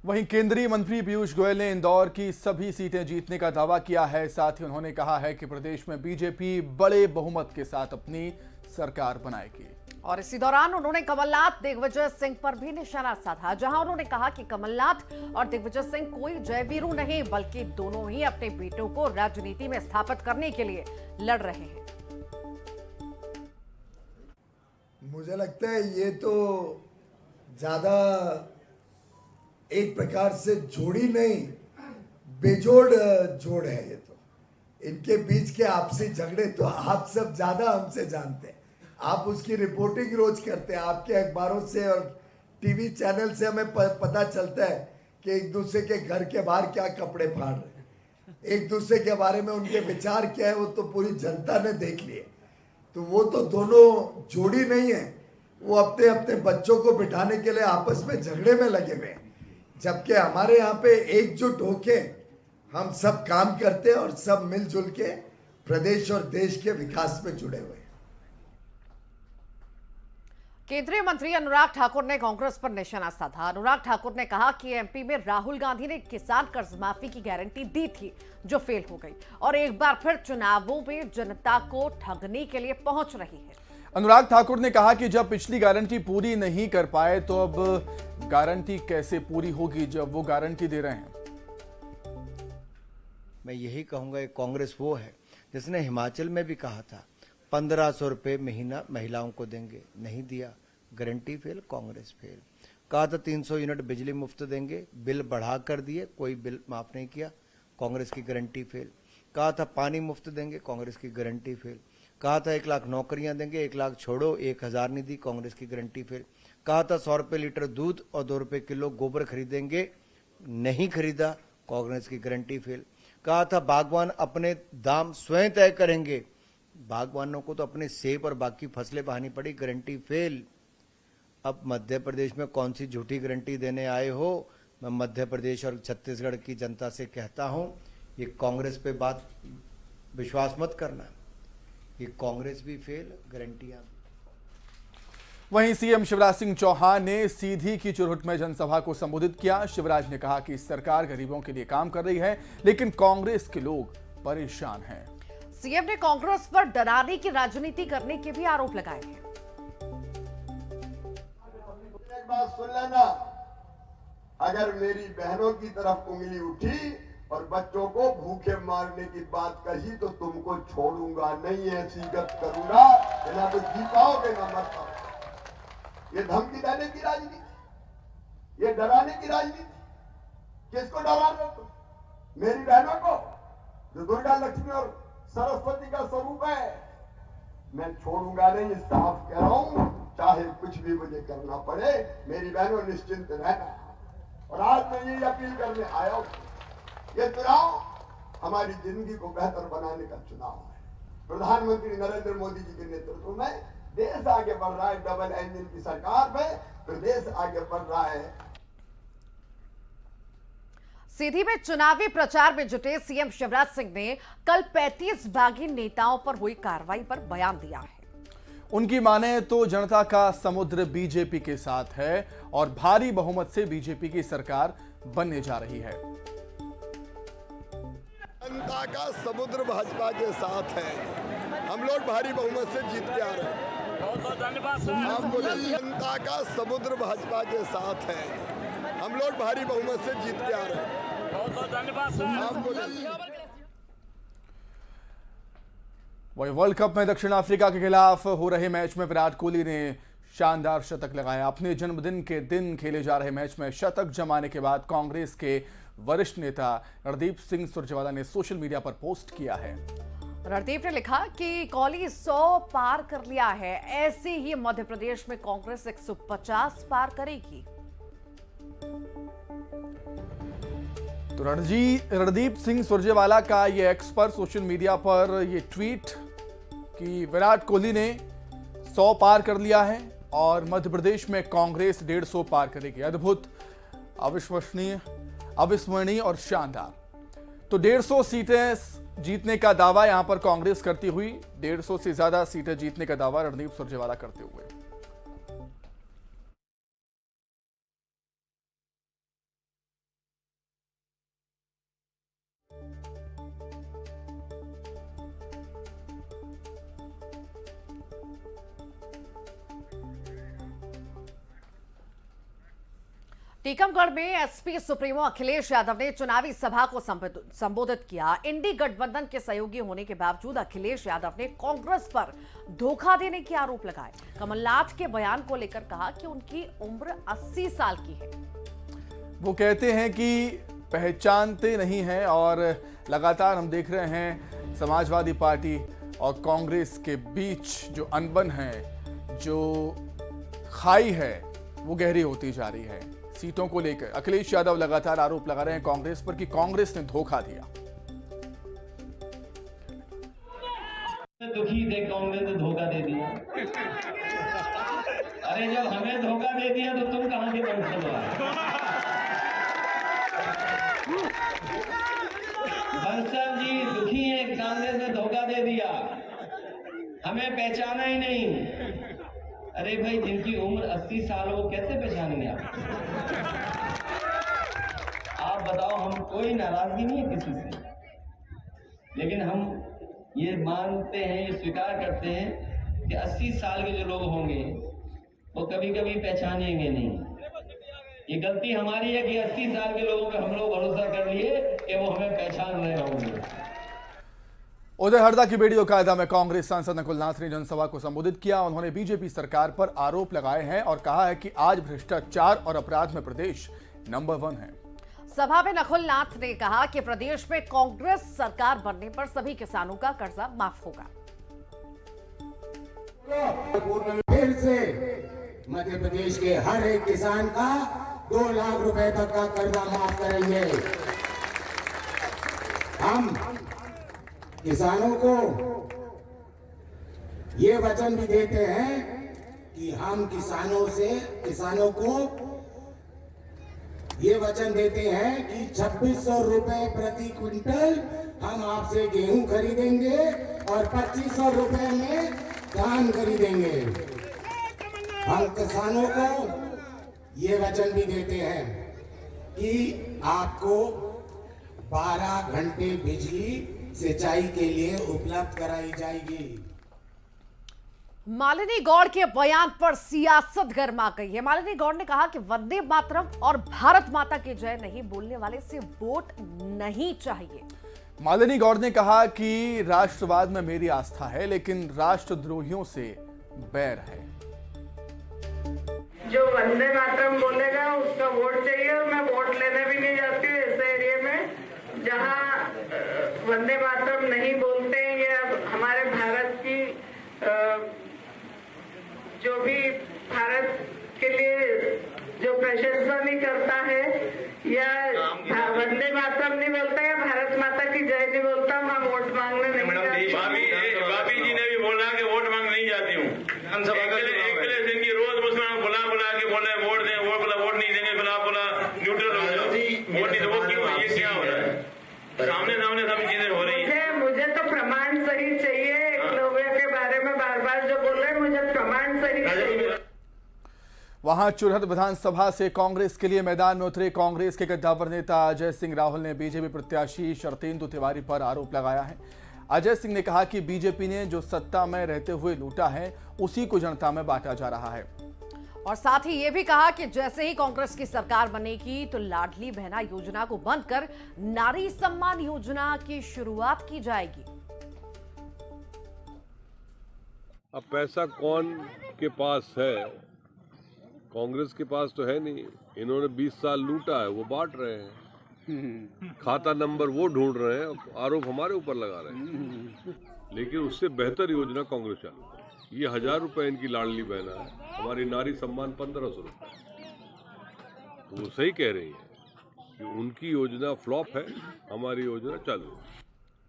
वहीं केंद्रीय मंत्री पीयूष गोयल ने इंदौर की सभी सीटें जीतने का दावा किया है। साथ ही उन्होंने कहा है कि प्रदेश में बीजेपी बड़े बहुमत के साथ अपनी सरकार बनाएगी। और इसी दौरान उन्होंने कमलनाथ दिग्विजय सिंह पर भी निशाना साधा, जहां उन्होंने कहा कि कमलनाथ और दिग्विजय सिंह कोई जयवीरू नहीं, बल्कि दोनों ही अपने बेटों को राजनीति में स्थापित करने के लिए लड़ रहे हैं। मुझे लगता है ये तो ज्यादा एक प्रकार से जोड़ी नहीं, बेजोड़ जोड़ है। ये तो इनके बीच के आपसी झगड़े तो आप सब ज्यादा हमसे जानते हैं। आप उसकी रिपोर्टिंग रोज करते हैं, आपके अखबारों से और टीवी चैनल से हमें पता चलता है कि एक दूसरे के घर के बाहर क्या कपड़े फाड़ रहे हैं, एक दूसरे के बारे में उनके विचार क्या है, वो तो पूरी जनता ने देख लिए। तो वो तो दोनों जोड़ी नहीं है, वो अपने अपने बच्चों को बिठाने के लिए आपस में झगड़े में लगे हुए हैं। जबकि हमारे यहाँ पे एकजुट होके हम सब काम करते हैं और सब मिलजुल के प्रदेश और देश के विकास में जुड़े हुए हैं। केंद्रीय मंत्री अनुराग ठाकुर ने कांग्रेस पर निशाना साधा। अनुराग ठाकुर ने कहा कि एमपी में राहुल गांधी ने किसान कर्ज माफी की गारंटी दी थी, जो फेल हो गई और एक बार फिर चुनावों में जनता को ठगने के लिए पहुंच रही है। अनुराग ठाकुर ने कहा कि जब पिछली गारंटी पूरी नहीं कर पाए तो अब गारंटी कैसे पूरी होगी जब वो गारंटी दे रहे हैं। मैं यही कहूंगा कि कांग्रेस वो है जिसने हिमाचल में भी कहा था 1500 रुपये महीना महिलाओं को देंगे, नहीं दिया, गारंटी फेल, कांग्रेस फेल। कहा था 300 यूनिट बिजली मुफ्त देंगे, बिल बढ़ा कर दिए, कोई बिल माफ नहीं किया, कांग्रेस की गारंटी फेल। कहा था पानी मुफ्त देंगे, कांग्रेस की गारंटी फेल। कहा था 1 लाख नौकरियां देंगे, 1 लाख छोड़ो, 1000 नहीं दी, कांग्रेस की गारंटी फेल। कहा था 100 रुपये लीटर दूध और 2 रुपये किलो गोबर खरीदेंगे, नहीं खरीदा, कांग्रेस की गारंटी फेल। कहा था बागवान अपने दाम स्वयं तय करेंगे, बागवानों को तो अपने सेब और बाकी फसलें बहानी पड़ी, गारंटी फेल। अब मध्य प्रदेश में कौन सी झूठी गारंटी देने आए हो? मैं मध्य प्रदेश और छत्तीसगढ़ की जनता से कहता हूं, ये कांग्रेस पे बात विश्वास मत करना, ये कांग्रेस भी फेल, गारंटियां भी। वहीं सीएम शिवराज सिंह चौहान ने सीधी की चुरहुट में जनसभा को संबोधित किया। शिवराज ने कहा कि सरकार गरीबों के लिए काम कर रही है, लेकिन कांग्रेस के लोग परेशान हैं। सीएम ने कांग्रेस पर डराने की राजनीति करने के भी आरोप लगाए हैं। एक बात सुन लेना, अगर मेरी बहनों की तरफ उंगली उठी और बच्चों को भूखे मारने की बात कही तो तुमको छोड़ूंगा नहीं, ऐसी गत करूंगा कि ना तो जी पाओगे ना मर पाओगे। ये धमकी देने की राजनीति, ये डराने की राजनीति, किसको डरा रहे हो? मेरी बहनों को, जो दुर्गा लक्ष्मी और सरस्वती का स्वरूप है। मैं छोड़ूंगा नहीं, साफ कह रहा हूं, चाहे कुछ भी मुझे करना पड़े। मेरी बहनों निश्चिंत रहना। और आज मैं ये अपील करने आया हूं, ये चुनाव हमारी जिंदगी को बेहतर बनाने का चुनाव है। प्रधानमंत्री नरेंद्र मोदी जी के नेतृत्व में देश आगे बढ़ रहा है, डबल इंजन की सरकार में प्रदेश आगे बढ़ रहा है। सीधी में चुनावी प्रचार में जुटे सीएम शिवराज सिंह ने कल 35 बागी नेताओं पर हुई कार्रवाई पर बयान दिया है। उनकी माने तो जनता का समुद्र बीजेपी के साथ है और भारी बहुमत से बीजेपी की सरकार बनने जा रही है। जनता का समुद्र भाजपा के साथ है, हम लोग भारी बहुमत से जीत के आ रहे हैं। आपको जनता का समुद्र भाजपा के साथ है, हम लोग भारी बहुमत से जीत के आ रहे हैं। वही वर्ल्ड कप में दक्षिण अफ्रीका के खिलाफ हो रहे मैच में विराट कोहली ने शानदार शतक लगाया। अपने जन्मदिन के दिन खेले जा रहे मैच में शतक जमाने के बाद कांग्रेस के वरिष्ठ नेता रणदीप सिंह सुरजेवाला ने सोशल मीडिया पर पोस्ट किया है। रणदीप ने लिखा कि कोहली 100 पार कर लिया है, ऐसे ही मध्य प्रदेश में कांग्रेस 150 पार करेगी। तो रणदीप सिंह सुरजेवाला का ये एक्स पर सोशल मीडिया पर ये ट्वीट कि विराट कोहली ने 100 पार कर लिया है और मध्य प्रदेश में कांग्रेस 150 पार करेगी। अद्भुत, अविश्वसनीय, अविस्मरणीय और शानदार। तो 150 सीटें जीतने का दावा यहां पर कांग्रेस करती हुई, 150 से ज्यादा सीटें जीतने का दावा रणदीप सुरजेवाला करते हुए। टीकमगढ़ में एसपी सुप्रीमो अखिलेश यादव ने चुनावी सभा को संबोधित किया। इंडी गठबंधन के सहयोगी होने के बावजूद अखिलेश यादव ने कांग्रेस पर धोखा देने के आरोप लगाए। कमलनाथ के बयान को लेकर कहा कि उनकी उम्र 80 साल की है। वो कहते हैं कि पहचानते नहीं हैं और लगातार हम देख रहे हैं समाजवादी पार्टी और कांग्रेस के बीच जो अनबन है, जो खाई है, वो गहरी होती जा रही है। सीटों को लेकर अखिलेश यादव लगातार आरोप लगा रहे हैं कांग्रेस पर कि कांग्रेस ने धोखा दिया। दुखी थे, कांग्रेस ने धोखा दे दिया। अरे जब हमें धोखा दे दिया तो तुम कहां के वंशज हो? वंशज जी दुखी हैं, कांग्रेस ने धोखा दे दिया, हमें पहचाना ही नहीं। अरे भाई, जिनकी उम्र 80 साल हो कैसे पहचानेंगे आप बताओ। हम कोई नाराजगी नहीं है किसी से, लेकिन हम ये मानते हैं, ये स्वीकार करते हैं कि 80 साल के जो लोग होंगे वो कभी कभी पहचानेंगे नहीं। ये गलती हमारी है कि 80 साल के लोगों पे हम लोग भरोसा कर लिए कि वो हमें पहचान रहे होंगे। उधर हरदा की बेड़ी और कायदा में कांग्रेस सांसद नकुल नाथ ने जनसभा को संबोधित किया। उन्होंने बीजेपी सरकार पर आरोप लगाए हैं और कहा है कि आज भ्रष्टाचार और अपराध में प्रदेश नंबर 1 है। सभा में नकुल नाथ ने कहा कि प्रदेश में कांग्रेस सरकार बनने पर सभी किसानों का कर्जा माफ होगा। फिर से मध्य प्रदेश के हर एक किसान का 2 लाख रुपए तक का कर्जा माफ करेंगे। हम किसानों को ये वचन भी देते हैं कि हम किसानों को ये वचन देते हैं कि 2600 रुपए प्रति क्विंटल हम आपसे गेहूं खरीदेंगे और 2500 रुपए में धान खरीदेंगे। हम किसानों को ये वचन भी देते हैं कि आपको 12 घंटे बिजली सिंचाई के लिए उपलब्ध कराई जाएगी। मालिनी गौड़ के बयान पर सियासत गर्मा गई है। मालिनी गौड़ ने कहा कि वंदे मातरम और भारत माता की जय नहीं बोलने वाले से वोट नहीं चाहिए। मालिनी गौड़ ने कहा कि राष्ट्रवाद में मेरी आस्था है, लेकिन राष्ट्रद्रोहियों से बैर है। जो वंदे मातरम बोलेगा उसका वोट चाहिए, और मैं वोट लेने भी नहीं जाती हूँ ऐसे एरिया में जहाँ वंदे मातरम नहीं बोलते हैं। ये अब हमारे भारत की जो भी भारत के लिए जो प्रशंसा नहीं करता है या वंदे मातरम नहीं बोलता है, भारत माता की जय नहीं बोलता, मैं वोट मांगने नहीं जाती। भाभी जी ने भी बोला कि वोट मांग नहीं जाती हूँ। इनकी रोज मुसलमान बुला के बोल रहे वोट दें, वोट नहीं देंगे, फिर आप बोला न्यूट्रल हो जाओ, वोट नहीं दो। क्यों? ये क्या हो रहा है? सामने सभी चीजें हो रही है। मुझे तो प्रमाण सही चाहिए। लोगों के बारे में बार बार जो बोल रहे हैं, मुझे प्रमाण सही चाहिए। वहां चुरहट विधानसभा से कांग्रेस के लिए मैदान में उतरे कांग्रेस के गद्दावर नेता अजय सिंह राहुल ने बीजेपी प्रत्याशी शरतेंदु तिवारी पर आरोप लगाया है। अजय सिंह ने कहा कि बीजेपी ने जो सत्ता में रहते हुए लूटा है, उसी को जनता में बांटा जा रहा है। और साथ ही ये भी कहा कि जैसे ही कांग्रेस की सरकार बनेगी तो लाडली बहना योजना को बंद कर नारी सम्मान योजना की शुरुआत की जाएगी। अब पैसा कौन के पास है? कांग्रेस के पास तो है नहीं। इन्होंने 20 साल लूटा है, वो बांट रहे हैं। खाता नंबर वो ढूंढ रहे हैं, आरोप हमारे ऊपर लगा रहे हैं। लेकिन उससे बेहतर योजना कांग्रेस चालू है। ये 1000 रुपए इनकी लाडली बहना है, हमारी नारी सम्मान 1500 रुपए। तो वो सही कह रही है कि उनकी योजना फ्लॉप है, हमारी योजना चालू है।